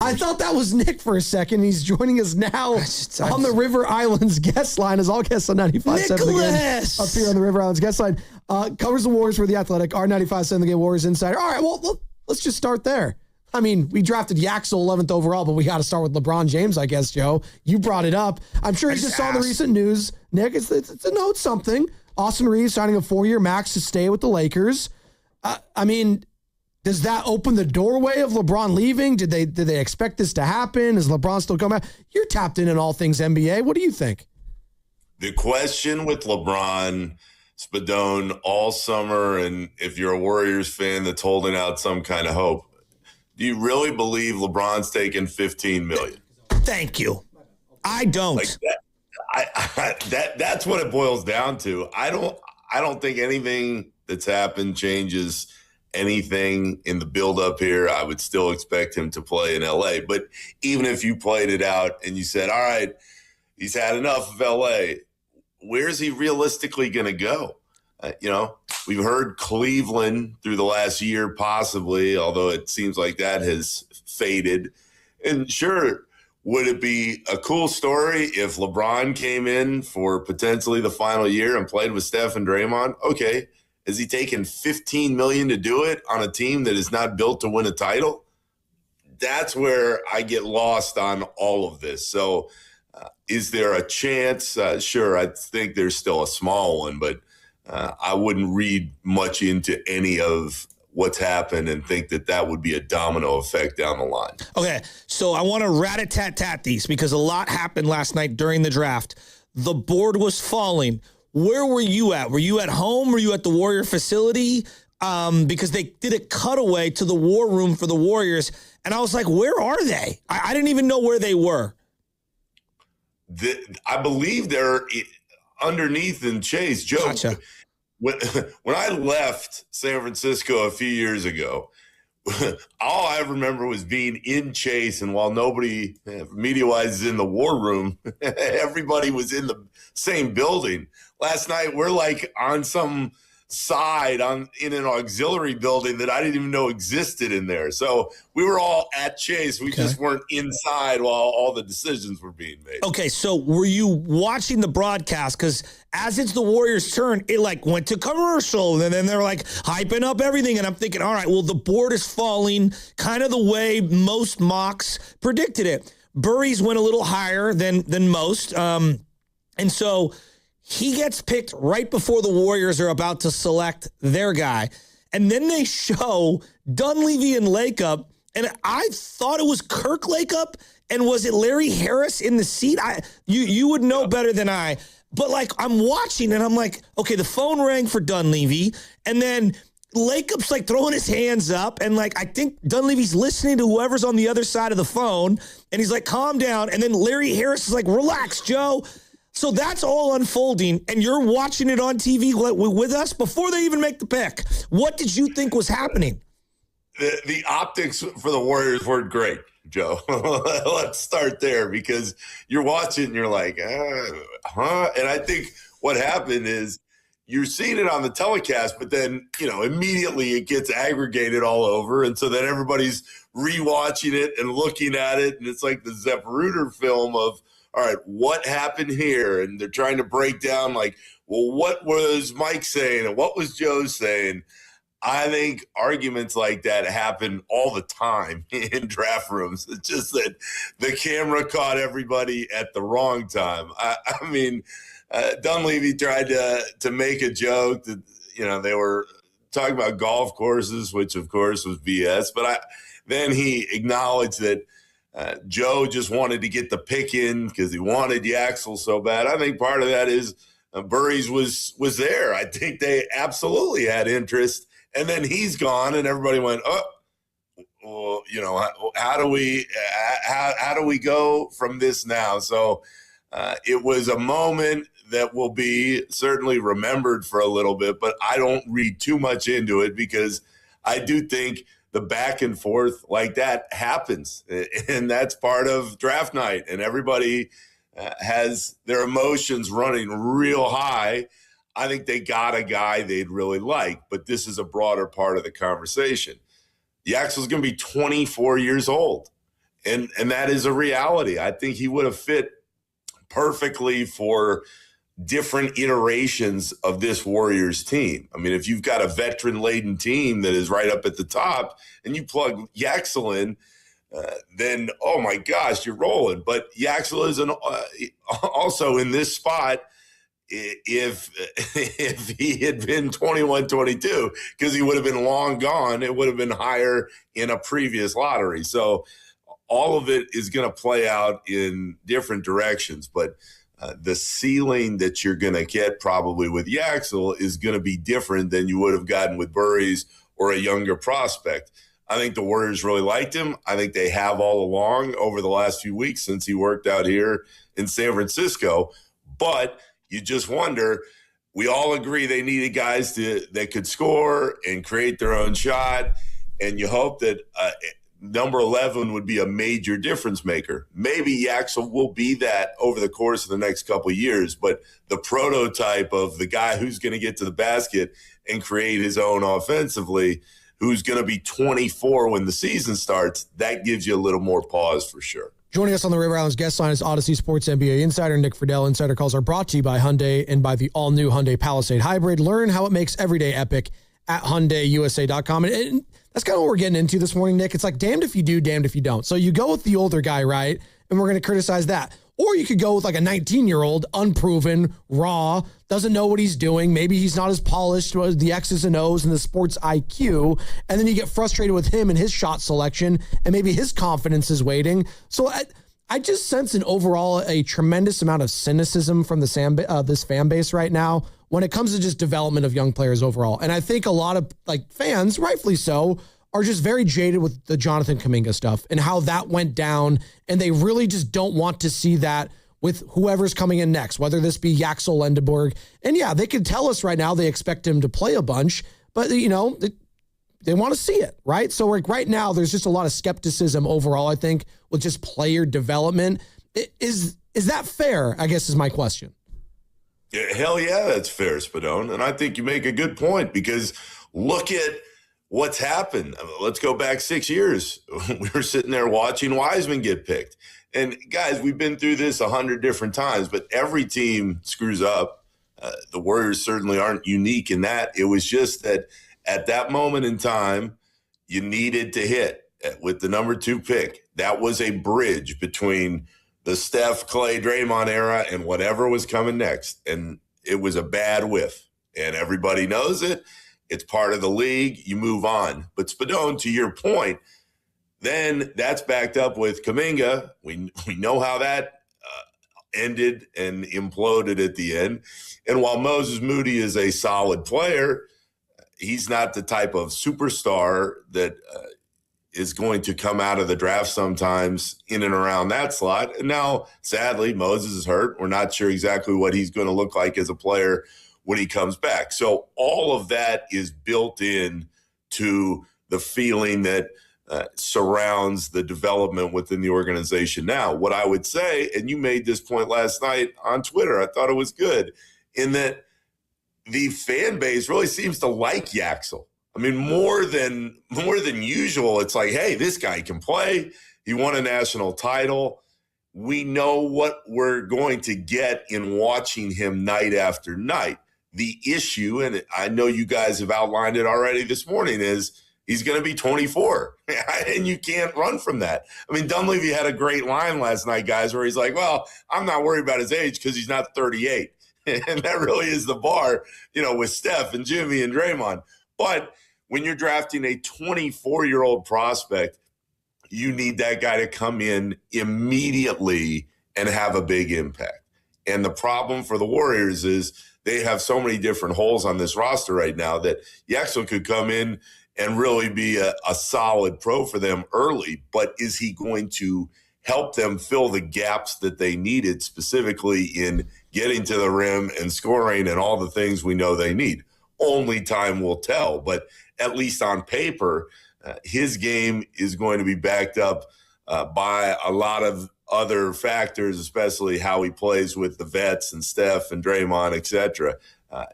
I thought that was Nick for a second. He's joining us now on the River Islands guest line, as all guests on 95.7 again up here on the River Islands guest line. Covers the Warriors for The Athletic, our 95.7 The Game Warriors Insider. All right, well, let's just start there. I mean, we drafted Yaxel 11th overall, but we got to start with LeBron James, I guess, Joe. You brought it up. I'm sure you just saw the recent news. Nick, it's a note something. Austin Reaves signing a 4-year max to stay with the Lakers. I mean, does that open the doorway of LeBron leaving? Did they expect this to happen? Is LeBron still coming back? You're tapped in all things NBA. What do you think? The question with LeBron Spadone all summer, and if you're a Warriors fan that's holding out some kind of hope, do you really believe LeBron's taking $15 million? Thank you. I don't. Like that. That's what it boils down to. I don't think anything that's happened changes anything in the buildup here. I would still expect him to play in LA. But even if you played it out and you said, all right, he's had enough of LA, where's he realistically going to go? We've heard Cleveland through the last year, possibly, although it seems like that has faded. And sure, would it be a cool story if LeBron came in for potentially the final year and played with Steph and Draymond? Okay. Is he taking $15 million to do it on a team that is not built to win a title? That's where I get lost on all of this. So is there a chance? Sure, I think there's still a small one, but I wouldn't read much into any of what's happened and think that would be a domino effect down the line. Okay, so I want to rat-a-tat-tat these because a lot happened last night during the draft. The board was falling. Where were you at? Were you at home? Were you at the Warrior facility? Because they did a cutaway to the war room for the Warriors, and I was like, where are they? I didn't even know where they were. I believe they're underneath in Chase. Joe, gotcha. When I left San Francisco a few years ago, all I remember was being in Chase, and while nobody media-wise is in the war room, everybody was in the same building. Last night, we're like on some side in an auxiliary building that I didn't even know existed in there. So we were all at Chase. We just weren't inside while all the decisions were being made. Okay, so were you watching the broadcast? Because as it's the Warriors' turn, it like went to commercial, and then they're like hyping up everything. And I'm thinking, all right, well, the board is falling kind of the way most mocks predicted it. Burries went a little higher than most. And so he gets picked right before the Warriors are about to select their guy. And then they show Dunleavy and Lakeup, and I thought it was Kirk Lakeup, and was it Larry Harris in the seat? You would know better than I. But, like, I'm watching, and I'm like, okay, the phone rang for Dunleavy, and then Lakeup's, like, throwing his hands up, and, like, I think Dunleavy's listening to whoever's on the other side of the phone, and he's like, calm down, and then Larry Harris is like, relax, Joe. So that's all unfolding, and you're watching it on TV with us before they even make the pick. What did you think was happening? The optics for the Warriors weren't great, Joe. Let's start there, because you're watching and you're like, huh? And I think what happened is you're seeing it on the telecast, but then, immediately it gets aggregated all over. And so then everybody's rewatching it and looking at it. And it's like the Zapruder film of, all right, what happened here? And they're trying to break down, like, well, what was Mike saying and what was Joe saying? I think arguments like that happen all the time in draft rooms. It's just that the camera caught everybody at the wrong time. I mean, Dunleavy tried to make a joke that, they were talking about golf courses, which, of course, was BS. But then he acknowledged that Joe just wanted to get the pick in because he wanted Yaxel so bad. I think part of that is Burries was there. I think they absolutely had interest. And then he's gone, and everybody went, well, how do we go from this now? So it was a moment that will be certainly remembered for a little bit, but I don't read too much into it, because I do think the back and forth like that happens, and that's part of draft night, and everybody has their emotions running real high. I think they got a guy they'd really like, but this is a broader part of the conversation. Yaxel's going to be 24 years old, And that is a reality. I think he would have fit perfectly for different iterations of this Warriors team. I mean, if you've got a veteran-laden team that is right up at the top and you plug Yaxel in, then, oh my gosh, you're rolling. But Yaxel is also in this spot if he had been 21-22, because he would have been long gone. It would have been higher in a previous lottery. So all of it is going to play out in different directions. But the ceiling that you're going to get probably with Yaxel is going to be different than you would have gotten with Burries or a younger prospect. I think the Warriors really liked him. I think they have all along over the last few weeks since he worked out here in San Francisco. But you just wonder, we all agree they needed guys that could score and create their own shot. And you hope that number 11 would be a major difference maker. Maybe Yaxel will be that over the course of the next couple of years, but the prototype of the guy who's going to get to the basket and create his own offensively, who's going to be 24 when the season starts, that gives you a little more pause for sure. Joining us on the River Islands guest line is Odyssey Sports NBA insider Nick Friedell. Insider calls are brought to you by Hyundai and by the all-new Hyundai Palisade Hybrid. Learn how it makes every day epic at HyundaiUSA.com. And that's kind of what we're getting into this morning, Nick. It's like damned if you do, damned if you don't. So you go with the older guy, right? And we're going to criticize that. Or you could go with like a 19-year-old, unproven, raw, doesn't know what he's doing. Maybe he's not as polished with the X's and O's and the sports IQ. And then you get frustrated with him and his shot selection, and maybe his confidence is waiting. So I just sense a tremendous amount of cynicism from this fan base right now when it comes to just development of young players overall. And I think a lot of like fans, rightfully so, are just very jaded with the Jonathan Kuminga stuff and how that went down. And they really just don't want to see that with whoever's coming in next, whether this be Yaxel Lendeborg. And yeah, they can tell us right now they expect him to play a bunch, but they want to see it, right? So like right now, there's just a lot of skepticism overall, I think, with just player development. Is that fair, I guess is my question. Yeah, hell yeah, that's fair, Spadone. And I think you make a good point, because look at what's happened. Let's go back 6 years. We were sitting there watching Wiseman get picked. And guys, we've been through this 100 different times, but every team screws up. The Warriors certainly aren't unique in that. It was just that at that moment in time, you needed to hit with the number 2 pick. That was a bridge between the Steph, Clay, Draymond era and whatever was coming next. And it was a bad whiff. And everybody knows it. It's part of the league. You move on. But Spadone, to your point, then that's backed up with Kuminga. We know how that ended and imploded at the end. And while Moses Moody is a solid player, he's not the type of superstar that is going to come out of the draft sometimes in and around that slot. And now, sadly, Moses is hurt. We're not sure exactly what he's going to look like as a player when he comes back. So all of that is built in to the feeling that surrounds the development within the organization. Now, what I would say, and you made this point last night on Twitter, I thought it was good, in that the fan base really seems to like Yaxel. I mean, more than usual. It's like, hey, this guy can play. He won a national title. We know what we're going to get in watching him night after night. The issue, and I know you guys have outlined it already this morning, is he's going to be 24, and you can't run from that. I mean, Dunleavy had a great line last night, guys, where he's like, well, I'm not worried about his age because he's not 38. And that really is the bar, with Steph and Jimmy and Draymond. But when you're drafting a 24-year-old prospect, you need that guy to come in immediately and have a big impact. And the problem for the Warriors is they have so many different holes on this roster right now that Yaxel could come in and really be a solid pro for them early. But is he going to help them fill the gaps that they needed, specifically in getting to the rim and scoring and all the things we know they need? Only time will tell. But at least on paper, his game is going to be backed up by a lot of other factors, especially how he plays with the vets and Steph and Draymond, et cetera.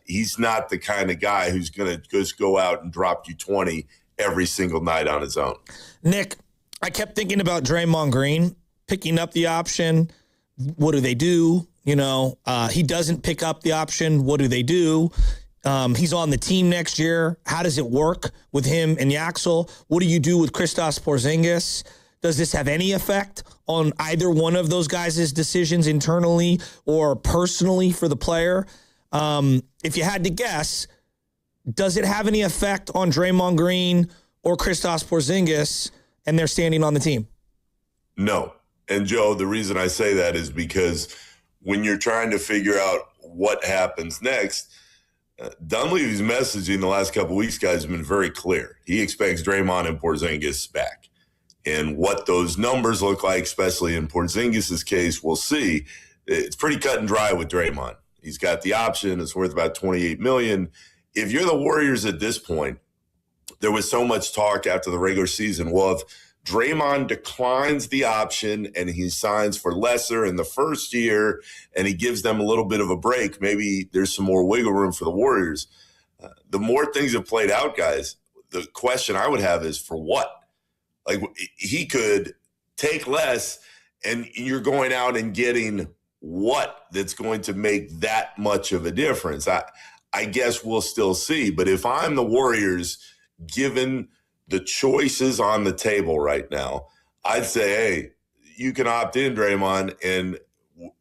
He's not the kind of guy who's going to just go out and drop you 20 every single night on his own. Nick, I kept thinking about Draymond Green picking up the option. What do they do? He doesn't pick up the option. What do they do? He's on the team next year. How does it work with him and Yaxel? What do you do with Kristaps Porzingis? Does this have any effect on either one of those guys' decisions internally or personally for the player? If you had to guess, does it have any effect on Draymond Green or Kristaps Porzingis and they're standing on the team? No. And Joe, the reason I say that is because when you're trying to figure out what happens next, Dunleavy's messaging the last couple of weeks, guys, has been very clear. He expects Draymond and Porzingis back. And what those numbers look like, especially in Porzingis' case, we'll see. It's pretty cut and dry with Draymond. He's got the option. It's worth about $28 million. If you're the Warriors at this point, there was so much talk after the regular season. Well, if Draymond declines the option and he signs for lesser in the first year and he gives them a little bit of a break, maybe there's some more wiggle room for the Warriors. The more things have played out, guys, the question I would have is for what? Like, he could take less and you're going out and getting what that's going to make that much of a difference. I guess we'll still see. But if I'm the Warriors, given the choices on the table right now, I'd say, hey, you can opt in, Draymond, and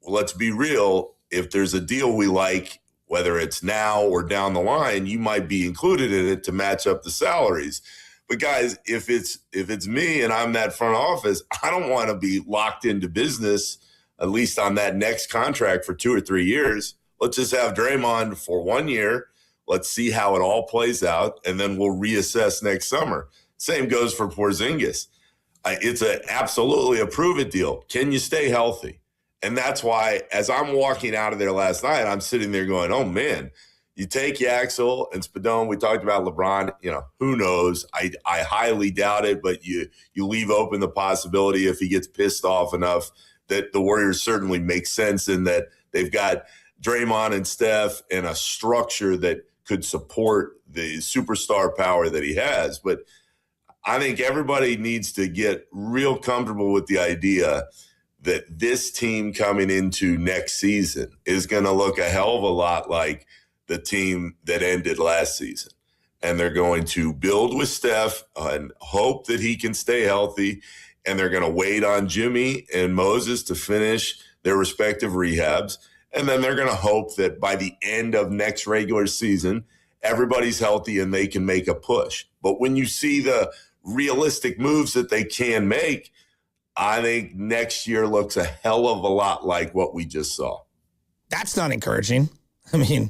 let's be real. If there's a deal we like, whether it's now or down the line, you might be included in it to match up the salaries. But guys, if it's me and I'm that front office, I don't want to be locked into business, at least on that next contract for 2 or 3 years. Let's just have Draymond for 1 year. Let's see how it all plays out, and then we'll reassess next summer. Same goes for Porzingis. It's absolutely a prove-it deal. Can you stay healthy? And that's why, as I'm walking out of there last night, I'm sitting there going, oh, man, you take Yaxel and Spadone. We talked about LeBron. Who knows? I highly doubt it, but you leave open the possibility if he gets pissed off enough that the Warriors certainly make sense in that they've got Draymond and Steph and a structure that could support the superstar power that he has. But I think everybody needs to get real comfortable with the idea that this team coming into next season is going to look a hell of a lot like the team that ended last season. And they're going to build with Steph and hope that he can stay healthy. And they're going to wait on Jimmy and Moses to finish their respective rehabs. And then they're going to hope that by the end of next regular season, everybody's healthy and they can make a push. But when you see the realistic moves that they can make, I think next year looks a hell of a lot like what we just saw. That's not encouraging. I mean,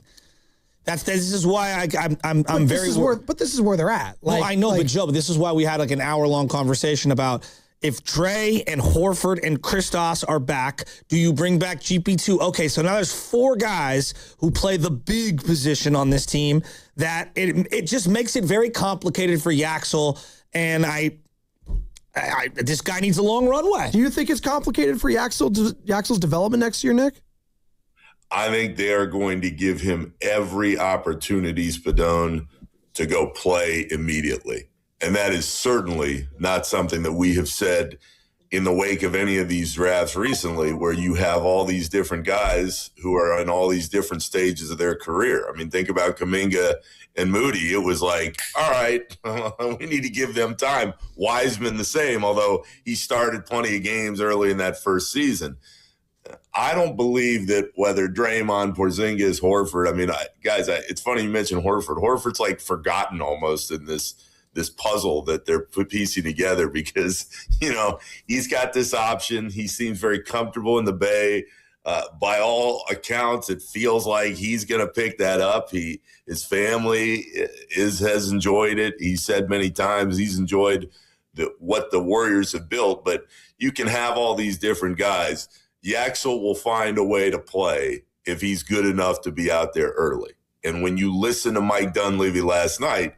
this is why I'm very worried. But this is where they're at. Well, I know, but Joe, but this is why we had like an hour-long conversation about if Dre and Horford and Kristaps are back, do you bring back GP2? Okay, so now there's 4 guys who play the big position on this team that it just makes it very complicated for Yaxel. And this guy needs a long runway. Do you think it's complicated for Yaxel's development next year, Nick? I think they are going to give him every opportunity, Spadone, to go play immediately. And that is certainly not something that we have said in the wake of any of these drafts recently, where you have all these different guys who are in all these different stages of their career. I mean, think about Kuminga and Moody. It was like, all right, we need to give them time. Wiseman the same, although he started plenty of games early in that first season. I don't believe that whether Draymond, Porzingis, Horford, I mean, guys, it's funny you mentioned Horford. Horford's like forgotten almost in this puzzle that they're piecing together because, he's got this option. He seems very comfortable in the Bay. By all accounts, it feels like he's going to pick that up. His family has enjoyed it. He said many times he's enjoyed what the Warriors have built, but you can have all these different guys. Yaxel will find a way to play if he's good enough to be out there early. And when you listen to Mike Dunleavy last night,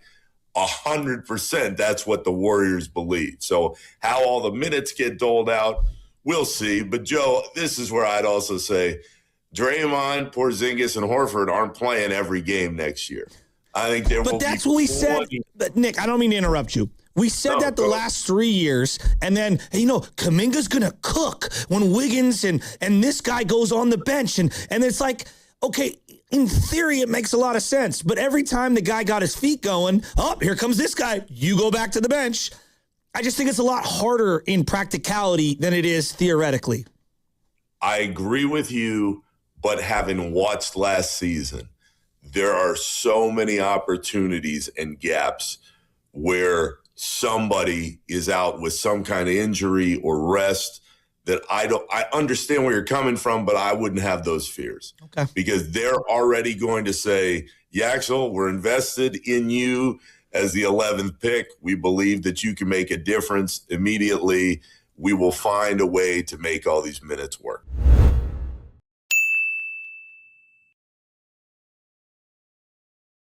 100% that's what the Warriors believe. So how all the minutes get doled out, we'll see. But, Joe, this is where I'd also say Draymond, Porzingis, and Horford aren't playing every game next year. I think there will be. But that's what we said. But Nick, I don't mean to interrupt you. We said that the last 3 years, and then, Kuminga's going to cook when Wiggins and this guy goes on the bench. And it's like, okay, in theory, it makes a lot of sense. But every time the guy got his feet going, here comes this guy. You go back to the bench. I just think it's a lot harder in practicality than it is theoretically. I agree with you, but having watched last season, there are so many opportunities and gaps where somebody is out with some kind of injury or rest that I understand where you're coming from, but I wouldn't have those fears. Okay. Because they're already going to say, Yaxel, we're invested in you as the 11th pick. We believe that you can make a difference immediately. We will find a way to make all these minutes work.